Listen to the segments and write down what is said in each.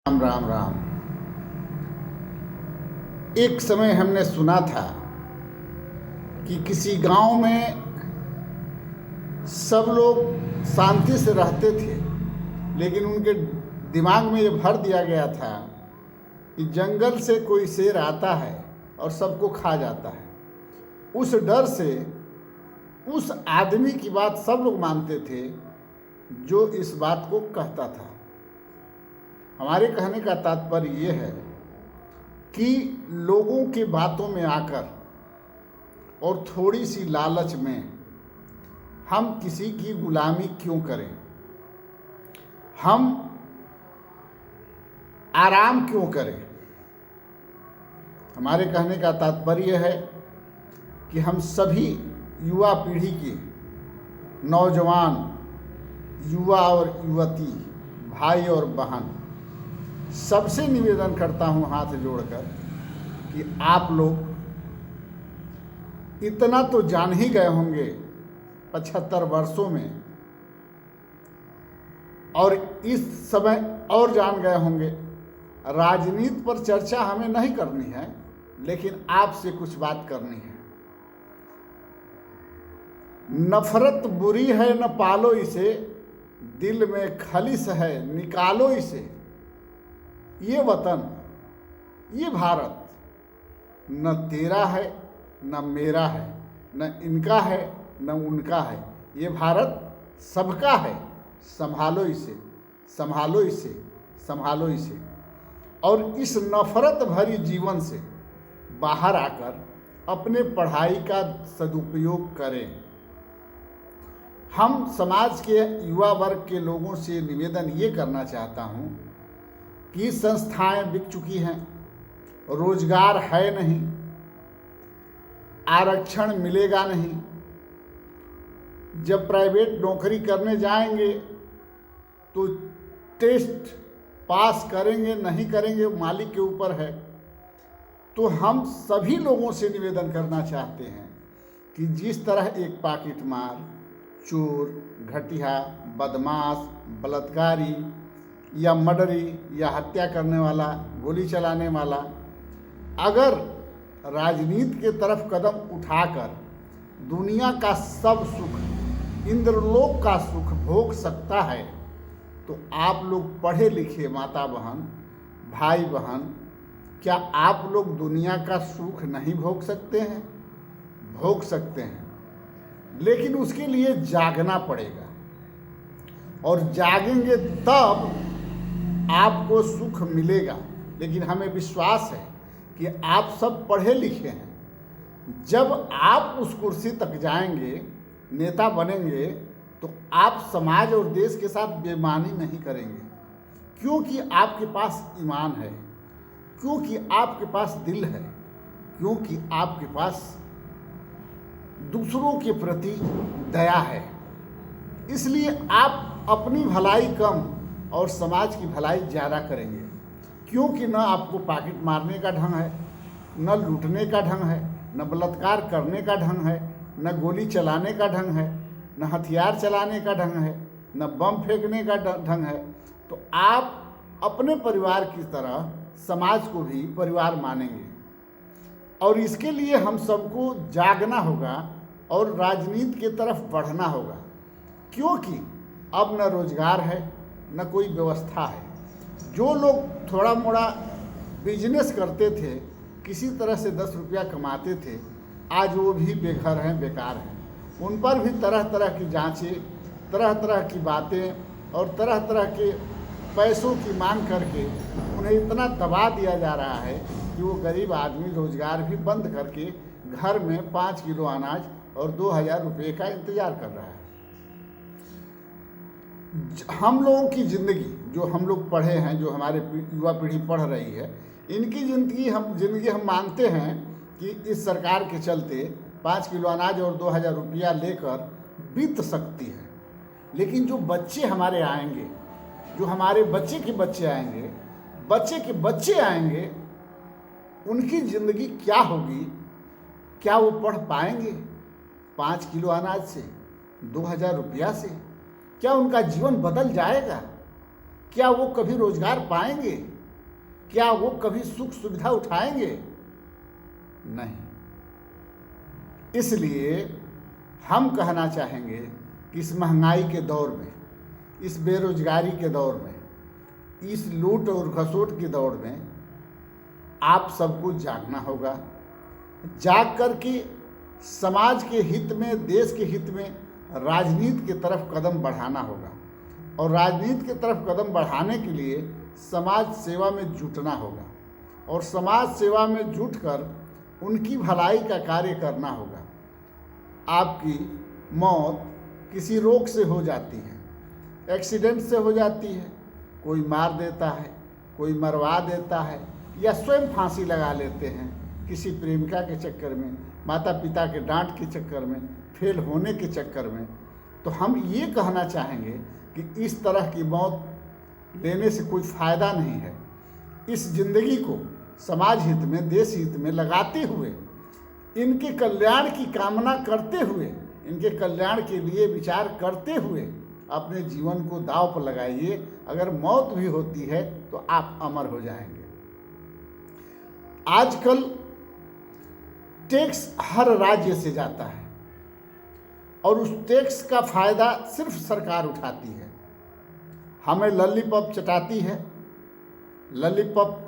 राम राम राम। एक समय हमने सुना था कि किसी गांव में सब लोग शांति से रहते थे, लेकिन उनके दिमाग में ये भर दिया गया था कि जंगल से कोई शेर आता है और सबको खा जाता है। उस डर से उस आदमी की बात सब लोग मानते थे जो इस बात को कहता था। हमारे कहने का तात्पर्य ये है कि लोगों की बातों में आकर और थोड़ी सी लालच में हम किसी की गुलामी क्यों करें, हम आराम क्यों करें। हमारे कहने का तात्पर्य है कि हम सभी युवा पीढ़ी के नौजवान, युवा और युवती, भाई और बहन, सबसे निवेदन करता हूँ हाथ जोड़कर कि आप लोग इतना तो जान ही गए होंगे 75 वर्षों में, और इस समय और जान गए होंगे। राजनीति पर चर्चा हमें नहीं करनी है, लेकिन आपसे कुछ बात करनी है। नफरत बुरी है न पालो इसे, दिल में खलिश है निकालो इसे। ये वतन, ये भारत न तेरा है न मेरा है, न इनका है न उनका है। ये भारत सबका है। संभालो इसे, संभालो इसे, संभालो इसे। और इस नफरत भरी जीवन से बाहर आकर अपने पढ़ाई का सदुपयोग करें। हम समाज के युवा वर्ग के लोगों से निवेदन ये करना चाहता हूँ कि संस्थाएं बिक चुकी हैं, रोजगार है नहीं, आरक्षण मिलेगा नहीं। जब प्राइवेट नौकरी करने जाएंगे तो टेस्ट पास करेंगे नहीं करेंगे मालिक के ऊपर है। तो हम सभी लोगों से निवेदन करना चाहते हैं कि जिस तरह एक पॉकेट मार, चोर, घटिया, बदमाश, बलात्कारी या मर्डरी या हत्या करने वाला, गोली चलाने वाला अगर राजनीति के तरफ कदम उठाकर दुनिया का सब सुख, इंद्रलोक का सुख भोग सकता है, तो आप लोग पढ़े लिखे माता बहन, भाई बहन, क्या आप लोग दुनिया का सुख नहीं भोग सकते हैं? भोग सकते हैं, लेकिन उसके लिए जागना पड़ेगा। और जागेंगे तब आपको सुख मिलेगा। लेकिन हमें विश्वास है कि आप सब पढ़े लिखे हैं। जब आप उस कुर्सी तक जाएंगे, नेता बनेंगे, तो आप समाज और देश के साथ बेईमानी नहीं करेंगे, क्योंकि आपके पास ईमान है, क्योंकि आपके पास दिल है, क्योंकि आपके पास दूसरों के प्रति दया है। इसलिए आप अपनी भलाई कम और समाज की भलाई ज़्यादा करेंगे, क्योंकि न आपको पॉकेट मारने का ढंग है, न लूटने का ढंग है, न बलात्कार करने का ढंग है, न गोली चलाने का ढंग है, न हथियार चलाने का ढंग है, न बम फेंकने का ढंग है। तो आप अपने परिवार की तरह समाज को भी परिवार मानेंगे। और इसके लिए हम सबको जागना होगा और राजनीति की तरफ बढ़ना होगा, क्योंकि अब न रोजगार है न कोई व्यवस्था है। जो लोग थोड़ा मोड़ा बिजनेस करते थे, किसी तरह से 10 रुपया कमाते थे, आज वो भी बेघर हैं, बेकार हैं। उन पर भी तरह तरह की जांचें, तरह तरह की बातें और तरह तरह के पैसों की मांग करके उन्हें इतना दबा दिया जा रहा है कि वो गरीब आदमी रोजगार भी बंद करके घर में 5 किलो अनाज और 2000 रुपये का इंतज़ार कर रहा है। हम लोगों की ज़िंदगी, जो हम लोग पढ़े हैं, जो हमारे युवा पीढ़ी पढ़ रही है, इनकी ज़िंदगी हम मानते हैं कि इस सरकार के चलते 5 किलो अनाज और 2000 रुपया लेकर बीत सकती है। लेकिन जो बच्चे हमारे आएंगे, जो हमारे बच्चे के बच्चे आएंगे, बच्चे के बच्चे आएंगे, उनकी ज़िंदगी क्या होगी? क्या वो पढ़ पाएंगे 5 किलो अनाज से, 2000 रुपया से? क्या उनका जीवन बदल जाएगा? क्या वो कभी रोजगार पाएंगे? क्या वो कभी सुख सुविधा उठाएंगे? नहीं। इसलिए हम कहना चाहेंगे कि इस महंगाई के दौर में, इस बेरोजगारी के दौर में, इस लूट और घसोट के दौर में आप सबको जागना होगा। जाग कर के समाज के हित में, देश के हित में राजनीति की तरफ कदम बढ़ाना होगा। और राजनीति की तरफ कदम बढ़ाने के लिए समाज सेवा में जुटना होगा। और समाज सेवा में जुटकर उनकी भलाई का कार्य करना होगा। आपकी मौत किसी रोग से हो जाती है, एक्सीडेंट से हो जाती है, कोई मार देता है, कोई मरवा देता है, या स्वयं फांसी लगा लेते हैं किसी प्रेमिका के चक्कर में, माता पिता के डांट के चक्कर में, फेल होने के चक्कर में। तो हम ये कहना चाहेंगे कि इस तरह की मौत लेने से कोई फ़ायदा नहीं है। इस जिंदगी को समाज हित में, देश हित में लगाते हुए, इनके कल्याण की कामना करते हुए, इनके कल्याण के लिए विचार करते हुए अपने जीवन को दांव पर लगाइए। अगर मौत भी होती है तो आप अमर हो जाएंगे। आजकल टैक्स हर राज्य से जाता है और उस टैक्स का फ़ायदा सिर्फ सरकार उठाती है। हमें लॉलीपॉप चटाती है। लॉलीपॉप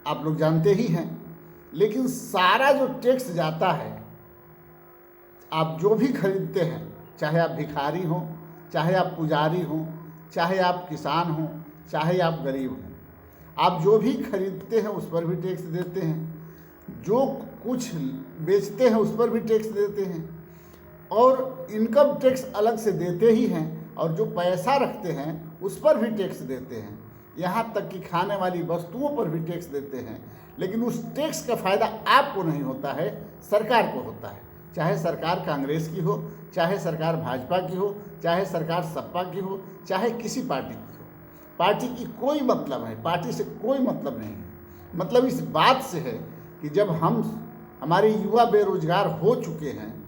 आप लोग जानते ही हैं। लेकिन सारा जो टैक्स जाता है, आप जो भी खरीदते हैं, चाहे आप भिखारी हों, चाहे आप पुजारी हों, चाहे आप किसान हों, चाहे आप गरीब हों, आप जो भी खरीदते हैं उस पर भी टैक्स देते हैं। जो कुछ बेचते हैं उस पर भी टैक्स देते हैं। और इनकम टैक्स अलग से देते ही हैं, और जो पैसा रखते हैं उस पर भी टैक्स देते हैं। यहाँ तक कि खाने वाली वस्तुओं पर भी टैक्स देते हैं। लेकिन उस टैक्स का फ़ायदा आपको नहीं होता है, सरकार को होता है। चाहे सरकार कांग्रेस की हो, चाहे सरकार भाजपा की हो, चाहे सरकार सपा की हो, चाहे किसी पार्टी की हो। पार्टी की कोई मतलब है, पार्टी से कोई मतलब नहीं है। मतलब इस बात से है कि जब हमारे युवा बेरोजगार हो चुके हैं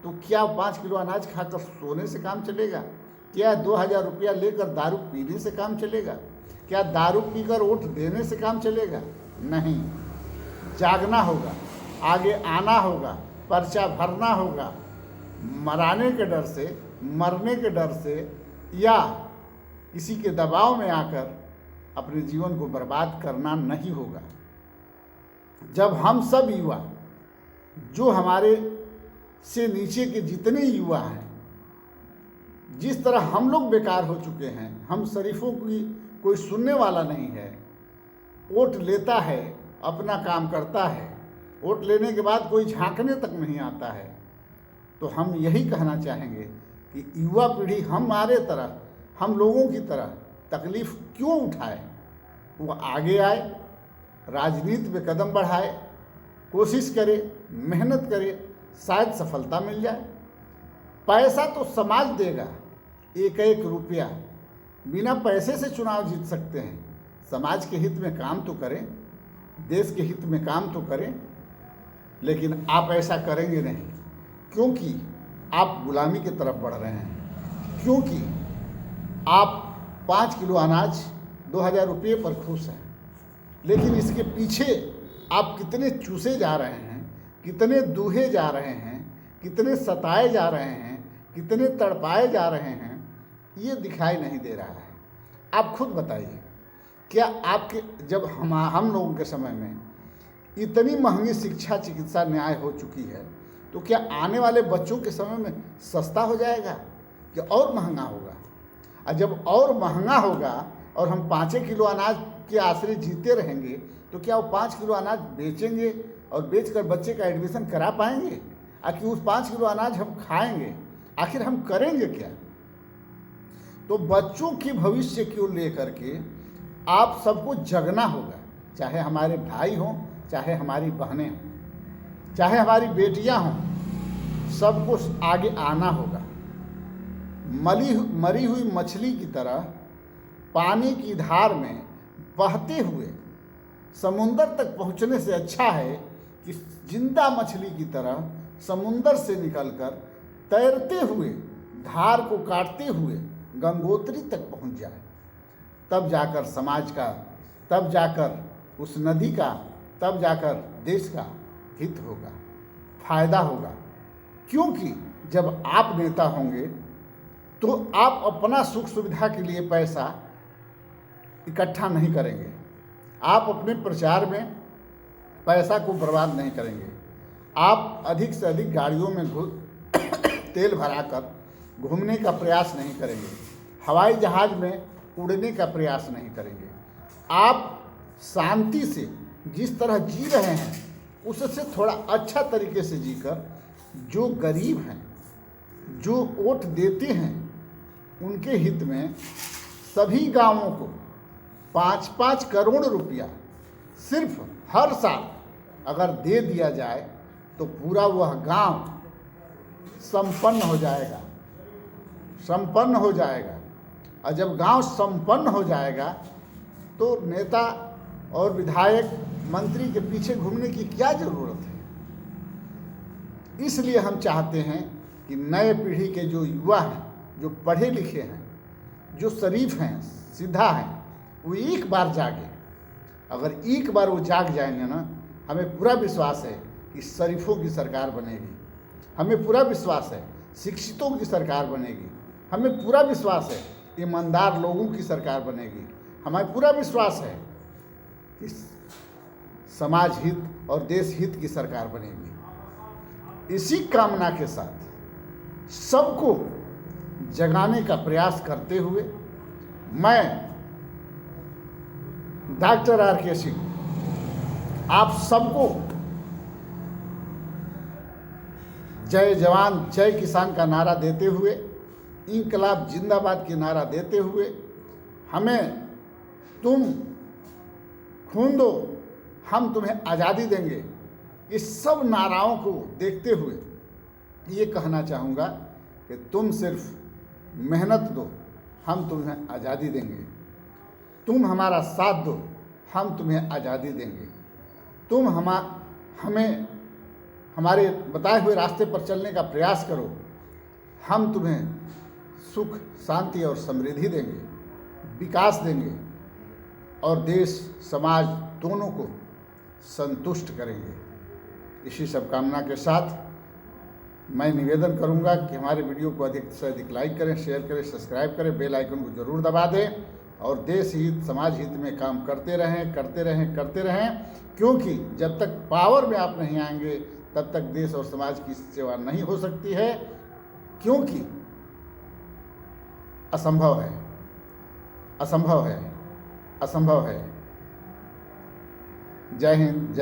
तो क्या 5 किलो अनाज खाकर सोने से काम चलेगा? क्या 2000 रुपया लेकर दारू पीने से काम चलेगा? क्या दारू पीकर वोट देने से काम चलेगा? नहीं। जागना होगा, आगे आना होगा, पर्चा भरना होगा। मराने के डर से, मरने के डर से, या किसी के दबाव में आकर अपने जीवन को बर्बाद करना नहीं होगा। जब हम सब युवा, जो हमारे से नीचे के जितने युवा हैं, जिस तरह हम लोग बेकार हो चुके हैं, हम शरीफों की कोई सुनने वाला नहीं है। वोट लेता है, अपना काम करता है, वोट लेने के बाद कोई झांकने तक नहीं आता है। तो हम यही कहना चाहेंगे कि युवा पीढ़ी हमारे तरह, हम लोगों की तरह तकलीफ़ क्यों उठाए, वो आगे आए, राजनीति में कदम बढ़ाए, कोशिश करे, मेहनत करे, शायद सफलता मिल जाए। पैसा तो समाज देगा, एक एक रुपया। बिना पैसे से चुनाव जीत सकते हैं। समाज के हित में काम तो करें, देश के हित में काम तो करें। लेकिन आप ऐसा करेंगे नहीं, क्योंकि आप गुलामी की तरफ बढ़ रहे हैं। क्योंकि आप 5 किलो अनाज 2000 रुपये पर खुश हैं। लेकिन इसके पीछे आप कितने चूसे जा रहे हैं, कितने दूहे जा रहे हैं, कितने सताए जा रहे हैं, कितने तड़पाए जा रहे हैं, ये दिखाई नहीं दे रहा है। आप खुद बताइए, क्या आपके जब हम लोगों के समय में इतनी महंगी शिक्षा, चिकित्सा, न्याय हो चुकी है, तो क्या आने वाले बच्चों के समय में सस्ता हो जाएगा कि और महंगा होगा? और जब और महंगा होगा और हम 5 किलो अनाज के आश्रय जीते रहेंगे, तो क्या वो 5 किलो अनाज बेचेंगे और बेचकर बच्चे का एडमिशन करा पाएंगे? आखिर उस 5 किलो अनाज हम खाएंगे, आखिर हम करेंगे क्या? तो बच्चों के भविष्य को लेकर के आप सबको जगना होगा। चाहे हमारे भाई हों, चाहे हमारी बहनें हों, चाहे हमारी बेटियां हों, सबको आगे आना होगा। मरी हुई मछली की तरह पानी की धार में बहते हुए समुंदर तक पहुंचने से अच्छा है कि जिंदा मछली की तरह समुंदर से निकलकर तैरते हुए, धार को काटते हुए गंगोत्री तक पहुंच जाए। तब जाकर समाज का, तब जाकर उस नदी का, तब जाकर देश का हित होगा, फायदा होगा। क्योंकि जब आप नेता होंगे तो आप अपना सुख सुविधा के लिए पैसा इकट्ठा नहीं करेंगे, आप अपने प्रचार में पैसा को बर्बाद नहीं करेंगे, आप अधिक से अधिक गाड़ियों में तेल भराकर घूमने का प्रयास नहीं करेंगे, हवाई जहाज़ में उड़ने का प्रयास नहीं करेंगे। आप शांति से जिस तरह जी रहे हैं उससे थोड़ा अच्छा तरीके से जीकर जो गरीब हैं, जो वोट देते हैं, उनके हित में सभी गांवों को 5-5 करोड़ रुपया सिर्फ हर साल अगर दे दिया जाए तो पूरा वह गांव संपन्न हो जाएगा, संपन्न हो जाएगा। और जब गांव संपन्न हो जाएगा तो नेता और विधायक मंत्री के पीछे घूमने की क्या ज़रूरत है। इसलिए हम चाहते हैं कि नए पीढ़ी के जो युवा हैं, जो पढ़े लिखे हैं, जो शरीफ हैं, सीधा हैं, वो एक बार जागे। अगर एक बार वो जाग जाएंगे ना, हमें पूरा विश्वास है कि शरीफों की सरकार बनेगी, हमें पूरा विश्वास है शिक्षितों की सरकार बनेगी, हमें पूरा विश्वास है ईमानदार लोगों की सरकार बनेगी, हमें पूरा विश्वास है कि समाज हित और देश हित की सरकार बनेगी। इसी कामना के साथ सबको जगाने का प्रयास करते हुए मैं डॉक्टर R.K. सिंह आप सबको जय जवान जय किसान का नारा देते हुए, इंकलाब जिंदाबाद की नारा देते हुए, हमें तुम खून दो हम तुम्हें आज़ादी देंगे, इस सब नाराओं को देखते हुए ये कहना चाहूँगा कि तुम सिर्फ मेहनत दो, हम तुम्हें आज़ादी देंगे, तुम हमारा साथ दो, हम तुम्हें आज़ादी देंगे, तुम हमें हमारे बताए हुए रास्ते पर चलने का प्रयास करो, हम तुम्हें सुख शांति और समृद्धि देंगे, विकास देंगे और देश समाज दोनों को संतुष्ट करेंगे। इसी सब कामना के साथ मैं निवेदन करूंगा कि हमारे वीडियो को अधिक से अधिक लाइक करें, शेयर करें, सब्सक्राइब करें, बेल आइकन को ज़रूर दबा दें और देश हित समाज हित में काम करते रहें, क्योंकि जब तक पावर में आप नहीं आएंगे तब तक देश और समाज की सेवा नहीं हो सकती है, क्योंकि असंभव है, असंभव है, असंभव है। जय हिंद।